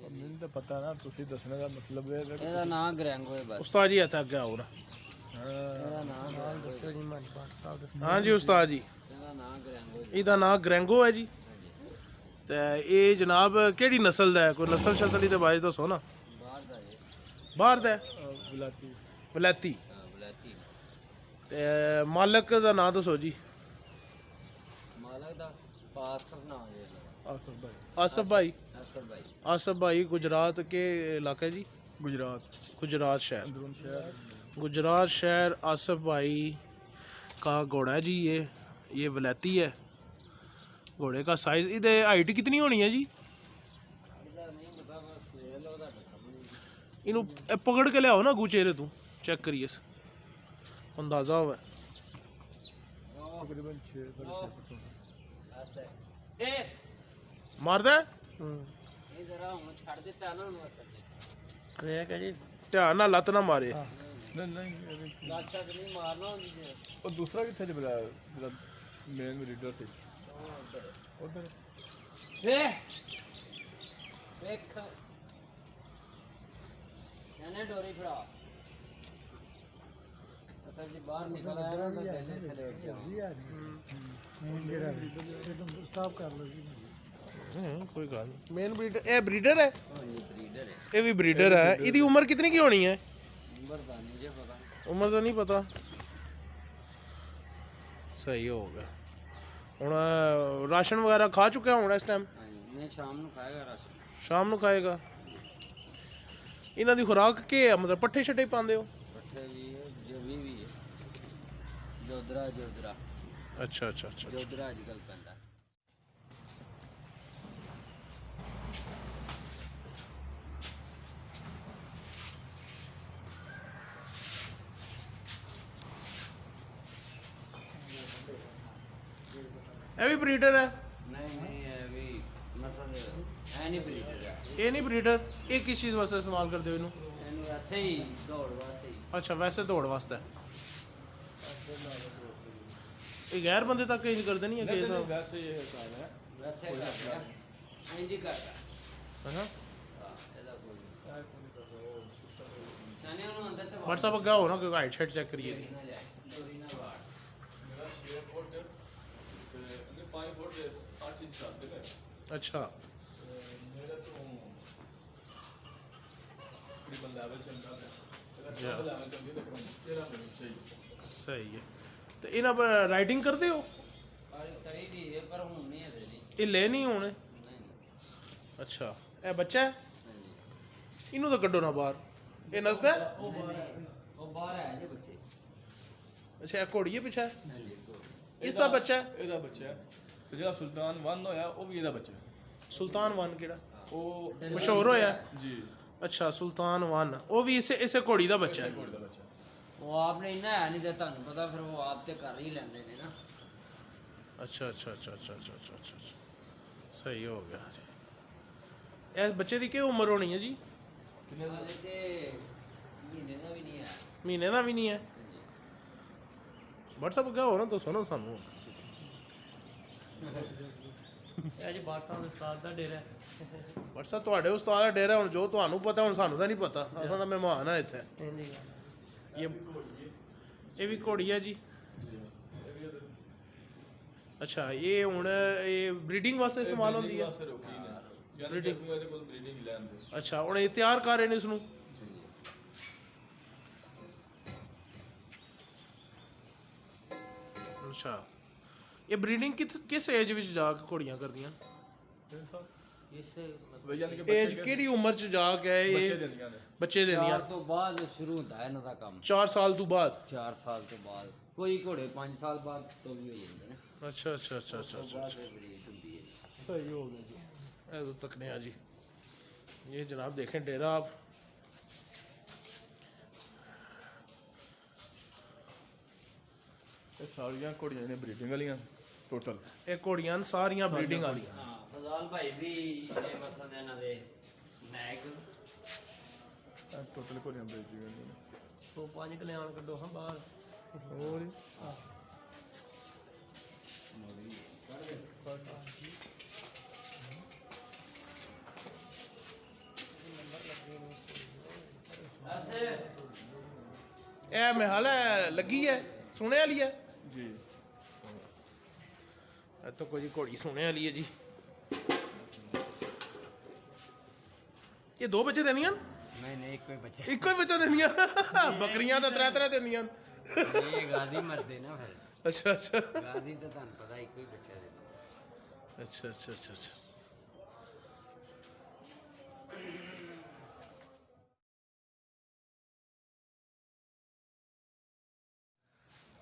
ਮੈਨੂੰ ਤਾਂ ਪਤਾ ਨਾ, ਤੁਸੀਂ ਦੱਸਣ ਦਾ ਮਤਲਬ ਹੈ। ਇਹਦਾ ਨਾਮ ਗਰੈਂਗੋ ਹੈ ਬਸ। ਉਸਤਾਦ ਜੀ ਇੱਥੇ ਅੱਗੇ ਆਓ ਨਾ। ਇਹਦਾ ਨਾਮ ਦੱਸੋ ਜੀ, ਮਾਨ ਪਾਟ ਸਾਹਿਬ ਦੱਸੋ। ਹਾਂਜੀ ਉਸਤਾਦ ਜੀ, ਇਹਦਾ ਨਾਮ ਗਰੈਂਗੋ ਹੈ। ਇਹਦਾ ਨਾਮ ਗਰੈਂਗੋ ਹੈ ਜੀ। ਤੇ ਇਹ ਜਨਾਬ ਕਿਹੜੀ ਨਸਲ ਦਾ ਹੈ? ਕੋਈ ਨਸਲ ਸ਼ਸਲ ਦੇ ਬਾਰੇ ਦੱਸੋ ਨਾ। ਬਾਹਰ ਦਾ ਹੈ। ਬਾਹਰ ਦਾ ਬੁਲਾਤੀ ਵਲੈਤੀ। ਬਲੈਤੀ। ਤੇ ਮਾਲਕ ਦਾ ਨਾਮ ਦੱਸੋ ਜੀ। ਮਾਲਕ ਦਾ ਪਾਸਰ ਨਾਮ ਹੈ ਆਸਫ ਭਾਈ। ਆਸਫ ਭਾਈ। ਅਸਰ ਭਾਈ। आसफ भाई गुजरात के इलाका जी। गुजरात शहर। गुजरात शहर आसफ भाई का घोड़ा है जी। ये वलैती है। घोड़े का साइज इधर हाइट कितनी होनी है जी? इनू पकड़ के लियाओ ना अगू चेहरे तू चेक करिए अंदाजा हो। तकरीबन 6 मारदा है? ਇਹ ਜ਼ਰਾ ਹੁਣ ਛੱਡ ਦਿੱਤਾ ਨਾ ਉਹਨੂੰ ਅਸਰ ਵੇਖ ਜੀ, ਧਿਆਨ ਨਾਲ ਲੱਤ ਨਾ ਮਾਰੇ। नहीं ਲਾਚਾ ਨਹੀਂ ਮਾਰਨਾ ਹੁੰਦੀ ਜੇ। और दूसरा कितने च मेरा मेन रीडर से उधर ਵੇਖ ਇਹਨੇ ਡੋਰੀ ਫੜਾ ਅਸਲ ਜੀ ਬਾਹਰ ਨਿਕਲ ਆਇਆ ਨਾ, ਮੈਂ ਪਹਿਲੇ ਥਲੇ ਉੱਠ ਜਾਵਾਂ। ਮੇਨ ਜਿਹੜਾ एकदम स्टॉप कर लो जी। कोई गल नहीं। मेन ब्रीडर ये ब्रीडर है? ਹਾਂਜੀ ਬਰੀਡਰ ਹੈ। ये भी ब्रीडर है। इसकी उम्र कितनी की होनी है? ਉਮਰ ਦਾ ਨਹੀਂ ਜੇ ਪਤਾ। उम्र तो नहीं पता। सही हो गया। ਹੁਣ ਰਾਸ਼ਨ ਵਗੈਰਾ ਖਾ ਚੁੱਕਿਆ ਹੁਣ ਇਸ ਟਾਈਮ? ਹਾਂਜੀ ਮੈਂ ਸ਼ਾਮ ਨੂੰ ਖਾਏਗਾ ਰਾਸ਼ਨ। ਸ਼ਾਮ ਨੂੰ ਖਾਏਗਾ। ਇਹਨਾਂ ਦੀ ਖੁਰਾਕ ਕੀ ਹੈ? ਮਤਲਬ ਪੱਠੇ ਛੱਟੇ ਪਾਉਂਦੇ ਹੋ? ਪੱਠੇ ਵੀ ਹੈ, ਜਵੀ ਵੀ ਹੈ, ਜੋਦਰਾ ਅੱਛਾ ਅੱਛਾ ਅੱਛਾ। ਜੋਦਰਾ ਅੱਜ ਕੱਲ੍ਹ ਪੈਂਦਾ। ਇਹ ਵੀ ਬਰੀਡਰ ਹੈ? नहीं है अभी नस्ल है नहीं ब्रीडर है। ਇਹ ਨਹੀਂ ਬਰੀਡਰ। ਇਹ ਕਿਸ ਚੀਜ਼ ਵਾਸਤੇ ਇਸਤੇਮਾਲ ਕਰਦੇ ਹੋ ਇਹਨੂੰ? इन्हू ऐसे ही दौड़ वैसे ही। ਅੱਛਾ ਵੈਸੇ ਦੌੜ ਵਾਸਤੇ। ਇਹ ਗੈਰ ਬੰਦੇ ਤੱਕ ਇੰਜ ਕਰਦੇ ਨਹੀਂ ਹੈ ਕੇਸ? वैसे ये काम है। वैसे करता है इंज ही करता है। ਅੱਛਾ ऐसा कोई नहीं चाने उन्होंने अंदर से WhatsApp ਅੱਗੇ ਆਓ ਨਾ ਕਿਉਂਕਿ ਹਾਈਟ ਸ਼ਾਈਟ ਚੈੱਕ ਕਰੀਏ ਦੀ। ना जाए डोरी ना बाहर। मेरा 6 फुट ते 5 फुट दे 8 इंच चलते ने। ਅੱਛਾ मेरा तो तकरीबन लेवल चलता है। जा। लेवल चलती है तकरीबन 13 मिनट चाहिए। ਸਹੀ ਹੈ। ਤੇ ਇਹਨਾਂ ਪਰ ਰਾਈਡਿੰਗ ਕਰਦੇ ਹੋ? और करी दी है पर हूं नहीं है नहीं। ਇਹ ਲੈ ਨਹੀਂ ਹੋਣੇ? नहीं ਅੱਛਾ ਇਹ ਬੱਚਾ ਹੈ? नहीं ਇਹਨੂੰ ਤਾਂ ਕੱਢੋ ਨਾ ਬਾਹਰ। ਇਹ ਨਸਦਾ ਹੈ? वो बाहर है जे बच्चे। ਅੱਛਾ ਇਹ ਘੋੜੀ ਹੈ ਪਿੱਛੇ? नहीं तो ਇਸ ਦਾ ਬੱਚਾ ਹੈ? ਇਹਦਾ ਬੱਚਾ ਹੈ। ਤੇ ਜਿਹੜਾ ਸੁਲਤਾਨ 1 ਹੋਇਆ ਉਹ ਵੀ ਇਹਦਾ ਬੱਚਾ ਹੈ। ਸੁਲਤਾਨ 1 ਕਿਹੜਾ? ਉਹ ਮਸ਼ਹੂਰ ਹੋਇਆ? ਜੀ ਅੱਛਾ ਸੁਲਤਾਨ 1 ਉਹ ਵੀ ਇਸੇ ਘੋੜੀ ਦਾ ਬੱਚਾ ਹੈ। ਘੋੜੇ ਦਾ ਬੱਚਾ ਹੈ। वो आपने इन्ना है नहीं तो ਤੁਹਾਨੂੰ ਪਤਾ ਫਿਰ ਉਹ ਆਪ ਤੇ ਕਰ ਹੀ ਲੈਂਦੇ ਨੇ ਨਾ। ਅੱਛਾ ਅੱਛਾ ਅੱਛਾ ਅੱਛਾ ਅੱਛਾ ਅੱਛਾ ਅੱਛਾ ਅੱਛਾ। ਸਹੀ ਹੋ ਗਿਆ ਜੀ। ਇਸ ਬੱਚੇ ਦੀ ਕੀ ਉਮਰ ਹੋਣੀ ਹੈ ਜੀ? ਹਾਲੇ ਤੇ ਮਹੀਨੇ ਦਾ ਵੀ ਨਹੀਂ ਹੈ। ਮਹੀਨੇ ਦਾ ਵੀ ਨਹੀਂ ਹੈ? WhatsApp ਅੱਗੇ ਹੋ ਨਾ ਦੱਸੋ ਨਾ ਸਾਨੂੰ। ਇਹ ਜੀ ਬਾਟ ਸਾਹਿਬ ਦੇ ਉਸਤਾਦ ਦਾ ਡੇਰਾ ਹੈ। WhatsApp ਤੁਹਾਡੇ ਉਸਤਾਦ ਦਾ ਡੇਰਾ। ਹੁਣ ਜੋ ਤੁਹਾਨੂੰ ਪਤਾ ਹੁਣ ਸਾਨੂੰ ਤਾਂ ਨਹੀਂ ਪਤਾ। ਅਸਾਂ ਤਾਂ ਮਹਿਮਾਨ ਆ ਇੱਥੇ। ਇੰਦੀ ਇਹ ਵੀ ਘੋੜੀ ਹੈ ਜੀ? ਅੱਛਾ ਇਹ ਹੁਣ ਇਹ ਬਰੀਡਿੰਗ ਵਾਸਤੇ ਇਸਤੇਮਾਲ ਹੁੰਦੀ ਹੈ? ਬਰੀਡਿੰਗ ਇਹਦੇ ਕੋਲ ਬਰੀਡਿੰਗ ਲੈਂਦੇ। ਅੱਛਾ ਹੁਣ ਇਹ ਤਿਆਰ ਕਰ ਰਹੇ ਨੇ ਇਸ ਨੂੰ? ਅੱਛਾ ਇਹ ਬਰੀਡਿੰਗ ਕਿਸ ਏਜ ਵਿੱਚ ਜਾ ਕੇ ਘੋੜੀਆਂ ਕਰਦੀਆਂ? ਇਸੇ ਵਈ ਯਾਨੀ ਕਿ ਏਜ ਕਿਹੜੀ ਉਮਰ ਚ ਜਾ ਕੇ ਬੱਚੇ ਇਹ ਦਿੰਦੀਆਂ ਨੇ। ਬੱਚੇ ਦਿੰਦੀਆਂ? 4 ਤੋਂ ਬਾਅਦ ਸ਼ੁਰੂ ਹੁੰਦਾ ਇਹਨਾਂ ਦਾ ਕੰਮ। 4 ਸਾਲ ਤੋਂ ਬਾਅਦ? 4 ਸਾਲ ਤੋਂ ਬਾਅਦ ਕੋਈ ਘੋੜੇ 5 ਸਾਲ ਬਾਅਦ ਤੋਂ ਵੀ ਹੋ ਜਾਂਦੇ ਨੇ। ਅੱਛਾ ਅੱਛਾ ਅੱਛਾ ਅੱਛਾ ਅੱਛਾ ਬਾਅਦ ਇਹ ਬਰੀਡ ਹੁੰਦੀ ਹੈ। सही हो गया जी। ऐसा तक नहीं जी। ये जनाब देखें डेरा आप, ਇਹ ਸਾਰੀਆਂ ਘੋੜੀਆਂ ਨੇ ਬਰੀਡਿੰਗ ਵਾਲੀਆਂ ਟੋਟਲ। ये घोड़ियां सारियां ब्रीडिंग वाली। ਹਾਂ ਫਜ਼ਾਲ ਭਾਈ ਵੀ ਇਹ ਮਸਲ ਇਹਨਾਂ ਦੇ ਨਾਇਕ। ਟੋਟਲ ਘੋੜੀਆਂ ਬਰੀਡਿੰਗ ਵਾਲੀਆਂ ਨੇ। ਉਹ 5 ਕਲਿਆਣ ਕੱਢੋ ਹਾਂ ਬਾਹਰ। ਹੋਰ ਜੀ। ए महल है लगी है सोने वाली है ਜੀ तो कोई घोड़ी सोने वाली है जी। ये 2 बच्चे देनियां? ਨਹੀਂ ਨਹੀਂ ਕੋਈ ਬੱਚਾ इको ही बच्चा देनियां? बकरियां तो 3 देनियां। ਇਹ ਗਾਜ਼ੀ ਮਰਦੇ ਨਾ ਫਿਰ। अच्छा अच्छा ਗਾਜ਼ੀ ਤਾਂ ਤੁਹਾਨੂੰ ਪਤਾ ਇੱਕੋ ਹੀ ਬੱਚਾ ਦੇ। अच्छा अच्छा अच्छा अच्छा।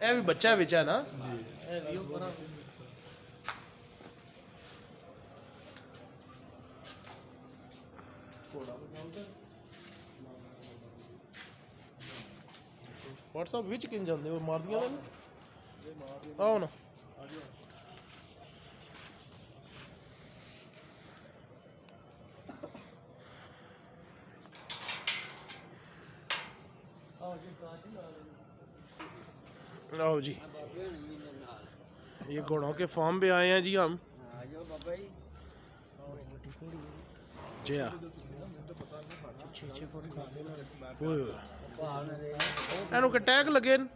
ਇਹ ਵੀ ਬੱਚਾ ਵਿੱਚ ਹੈ ਨਾ? ਇਹ ਵੀ ਉਹ ਪਰਾਂ WhatsApp ਵਿੱਚ ਕਿੰਨ ਜਾਂਦੇ ਹੋ ਮਾਰਦੀਆਂ ਨੇ? ਆਓ ਨਾ। ਆਹ ਜਿਸ ਦਾ ਅੱਜ ਨਾਲ आओ जी, ਬਾਬੇ ਹੁਣ ਵੀ ਨੇ ਨਾਲ। ये घोड़ों के फार्म पे आए हैं जी हम। ਆ ਜਾਓ ਬਾਬਾ ਜੀ। जी हाँ। 6 ਫੁੱਟ ਖਾਦੇ ਨਾਲ ओए ਭਾਲ ਨੇ ਇਹਨੂੰ ਕਿ ਟੈਗ ਲੱਗੇ ਨੇ?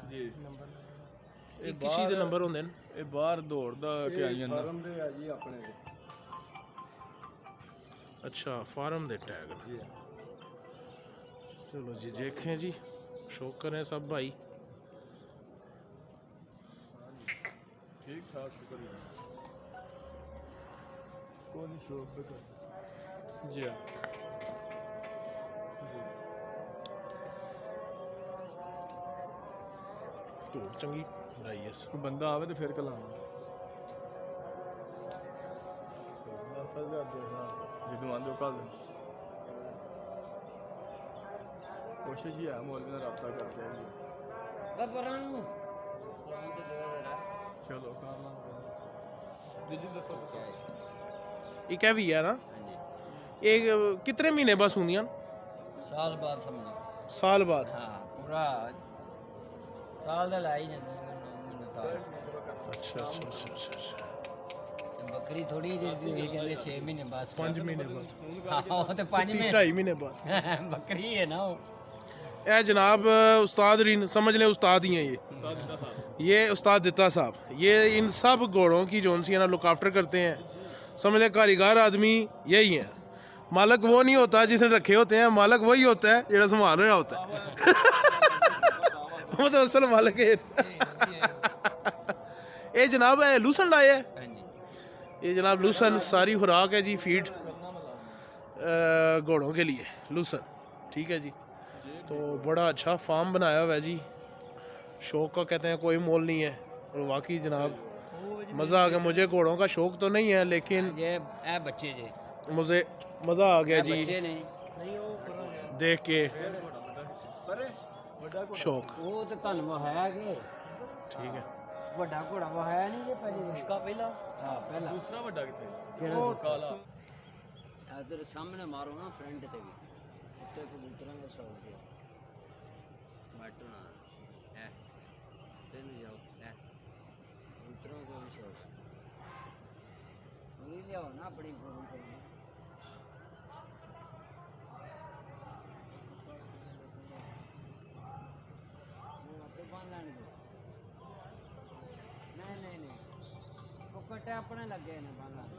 ਜੀ ਨੰਬਰ ਇਹ ਕਿਸੇ ਦੇ ਨੰਬਰ ਹੁੰਦੇ ਨੇ? ਇਹ ਬਾਹਰ ਦੌੜਦਾ ਕਿ ਆਈ ਜਾਂਦਾ। ਫਾਰਮ ਦੇ ਆ ਜੀ ਆਪਣੇ अच्छा फार्म दे टैग ने। चलो जी देखें जी, शौक करें सब भाई। ठीक ठाक शुक्रिया। कौन शौक बेकार। जी हाँ। धूड़ चंगी लाई है कोई बंदा आवे तो फिर कलाना। ਜਦੋਂ ਆਂਦੇ ਕੱਲ ਕੋਸ਼ਿਸ਼ ਹੀ ਹੈ ਮੌਲਵੀ ਨਾਲ ਰਾਬਤਾ ਕਰਦੇ ਆ ਜੀ। ਬਾਬਰਾਂ ਨੂੰ ਉਹ ਤੇ ਦਿਓ ਜ਼ਰਾ। ਚਲੋ ਕਰ ਲਾਂਗੇ ਜੀ ਦੱਸੋ ये क्या भी है ना? ਹਾਂਜੀ ये कितने महीने बस होंदियां? ਸਾਲ ਬਾਅਦ ਸਮਝੋ। साल बाद? ਹਾਂ ਪੂਰਾ ਸਾਲ ਦਾ ਲਾਈ ਜਾਂਦੇ ਨੇ 9 ਮਹੀਨੇ ਸਾਲ। अच्छा अच्छा अच्छा अच्छा अच्छा। ਤੇ ਬੱਕਰੀ ਥੋੜੀ ਜਿਹੀ ਤੁਸੀਂ ਕਹਿੰਦੇ 6 ਮਹੀਨੇ ਬਸ। 5 महीने बाद? ਹਾਂ ਉਹ ਤੇ 5 ਮਹੀਨੇ 2.5 महीने बाद? ਬੱਕਰੀ ਹੈ ਨਾ ਉਹ। ए जनाब उस्ताद रीन समझ लें, उस्ताद ही हैं ये उस्ताद दित्ता साहब। ये इन सब घोड़ों की जो सी ना लुक आफ्टर करते हैं। समझ लें कारीगर आदमी यही है। मालक वो नहीं होता जिसने रखे होते हैं, मालक वही होता है जो संभाल रहा होता है। वो तो असल मालक है। ये जनाब है लूसन लाया है। ਹਾਂਜੀ ये जनाब लूसन सारी खुराक है जी, फीड घोड़ों के लिए लूसन। ठीक है जी। तो बड़ा अच्छा फार्म बनाया हुआ है जी। शौक का कहते हैं कोई मोल नहीं है। और वाकई जनाब मज़ा आ गया। मुझे घोड़ों का शौक तो नहीं है लेकिन ਇਹ ਬੱਚੇ ਜੇ मुझे मज़ा आ गया जी ਬੱਚੇ ਨੇ। ਨਹੀਂ ਉਹ ਪਰਾਂ ਹੈ देख के शौक। ਉਹ ਤੇ ਤੁਹਾਨੂੰ ਵਹਾਇਆ ਕਿ ठीक है। ਵੱਡਾ ਘੋੜਾ ਵਹਾਇਆ ਨਹੀਂ ਜੇ ਪਹਿਲੇ ਮੁਸ਼ਕਾ ਪਹਿਲਾਂ ਹਾਂ ਪਹਿਲਾਂ। ਦੂਸਰਾ ਵੱਡਾ ਕਿੱਥੇ ਕਿਹੜਾ ਕਾਲਾ ਇਧਰ ਸਾਹਮਣੇ ਮਾਰੋ ਨਾ ਫਰੰਟ ਤੇ ਵੀ ਉੱਤੇ ਕਬੂਤਰਾਂ ਦਾ ਸ਼ੌਕ ਹੈ। ਮਾਟੋ ਨਾ ਹੈ ਤੈਨੂੰ ਜਾਓ ਹੈ ਕਬੂਤਰਾਂ ਦਾ ਵੀ ਸ਼ੌਕ ਹੈ। ਉਹ ਵੀ ਲਿਆਓ ਨਾ ਆਪਣੀ ਫੋਨ ਕਰਨੀ। ਉਹ ਆਪੇ ਬੰਨ ਲੈਣਗੇ। ਨਹੀਂ ਨਹੀਂ ਨਹੀਂ ਉਹ ਕੱਟੇ ਆਪਣੇ ਲੱਗੇ ਨੇ ਬੰਨ ਲੈਣ।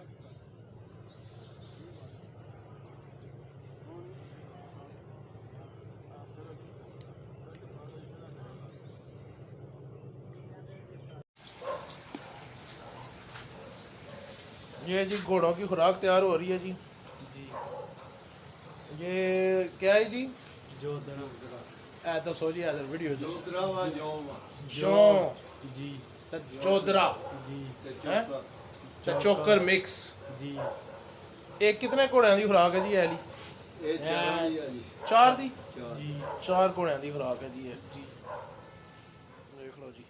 ये जी घोड़ों की खुराक तैयार हो रही है जी। ये क्या है जी? तो सो जी इधर वीडियो जो जी चौधरा हैं ते चोकर मिक्स जी एक कितने घोड़ियां दी खुराक है जी ऐली? ਇਹ ਚਾਰ ਹੀ ਆ ਜੀ चार दी ਜੀ चार घोड़ियां दी खुराक है जी ये देख लो जी।